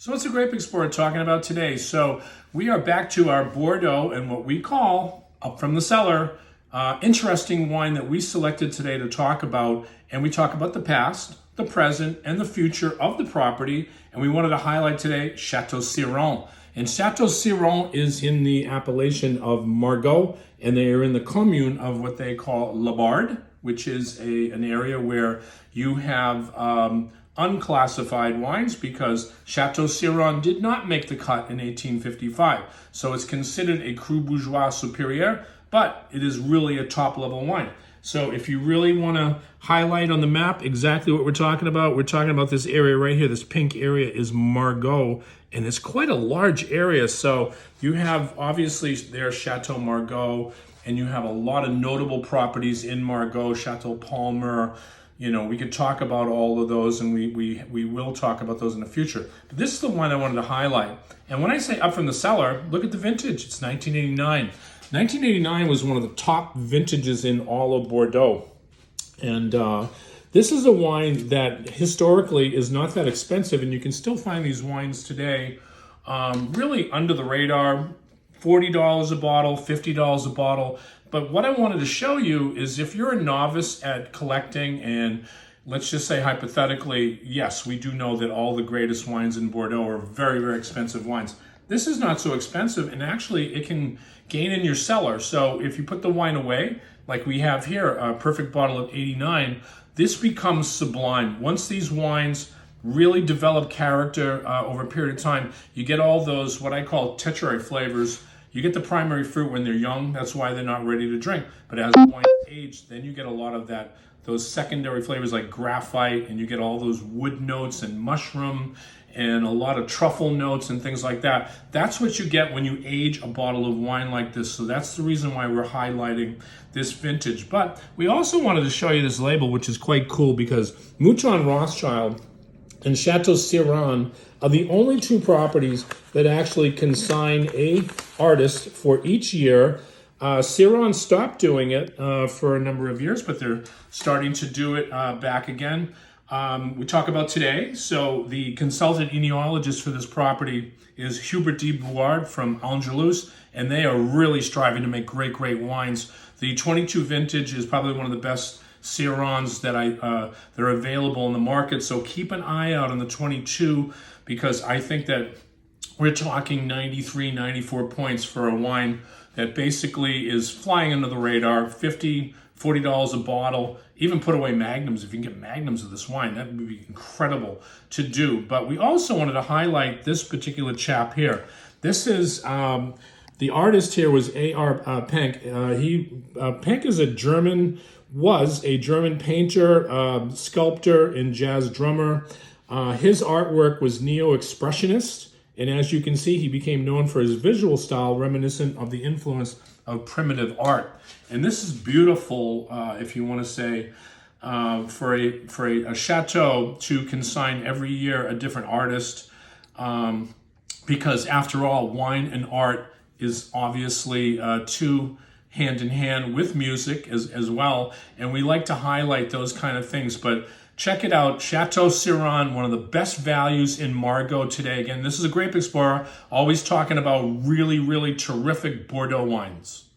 So what's a Grape Explorer talking about today? So we are back to our Bordeaux and what we call, up from the cellar, interesting wine that we selected today to talk about. And we talk about the past, the present, and the future of the property. And we wanted to highlight today Chateau Siran. And Chateau Siran is in the appellation of Margaux, and they are in the commune of what they call La Barde, which is an area where you have unclassified wines because Chateau Siran did not make the cut in 1855. So it's considered a Cru Bourgeois Superior, but it is really a top level wine. So if you really want to highlight on the map exactly what we're talking about this area right here. This pink area is Margaux, and it's quite a large area. So you have obviously there's Chateau Margaux, and you have a lot of notable properties in Margaux, Chateau Palmer. You know, we could talk about all of those, and we will talk about those in the future. But this is the one I wanted to highlight. And when I say up from the cellar, look at the vintage. It's 1989. 1989 was one of the top vintages in all of Bordeaux. And this is a wine that historically is not that expensive, and you can still find these wines today really under the radar, $40 a bottle, $50 a bottle. But what I wanted to show you is if you're a novice at collecting, and let's just say hypothetically, yes, we do know that all the greatest wines in Bordeaux are very, very expensive wines. This is not so expensive, and actually it can gain in your cellar. So if you put the wine away, like we have here, a perfect bottle of 89, this becomes sublime. Once these wines really develop character over a period of time, you get all those, what I call tertiary flavors. You get the primary fruit when they're young. That's why they're not ready to drink. But as the wine ages, then you get a lot of those secondary flavors like graphite, and you get all those wood notes and mushroom and a lot of truffle notes and things like that. That's what you get when you age a bottle of wine like this. So that's the reason why we're highlighting this vintage. But we also wanted to show you this label, which is quite cool because Mouton Rothschild and Chateau Siran are the only two properties that actually consign a artist for each year. Siran stopped doing it for a number of years, but they're starting to do it back again. We talk about today. So the consultant enologist for this property is Hubert de Bouard from Angelus, and they are really striving to make great, great wines. The 22 vintage is probably one of the best Sirans that are available in the market. So keep an eye out on the 22 because I think that we're talking 93, 94 points for a wine that basically is flying under the radar, $50, $40 a bottle. Even put away magnums. If you can get magnums of this wine, that would be incredible to do. But we also wanted to highlight this particular chap here. This is, the artist here was A.R. Penck. Penck is was a German painter, sculptor, and jazz drummer. His artwork was neo-expressionist. And as you can see, he became known for his visual style reminiscent of the influence of primitive art. And this is beautiful, if you want to say, for a chateau to consign every year a different artist, because after all, wine and art is obviously two hand in hand with music as well. And we like to highlight those kind of things. But check it out, Chateau Siran, one of the best values in Margaux today. Again, this is a Grape Explorer, always talking about really, really terrific Bordeaux wines.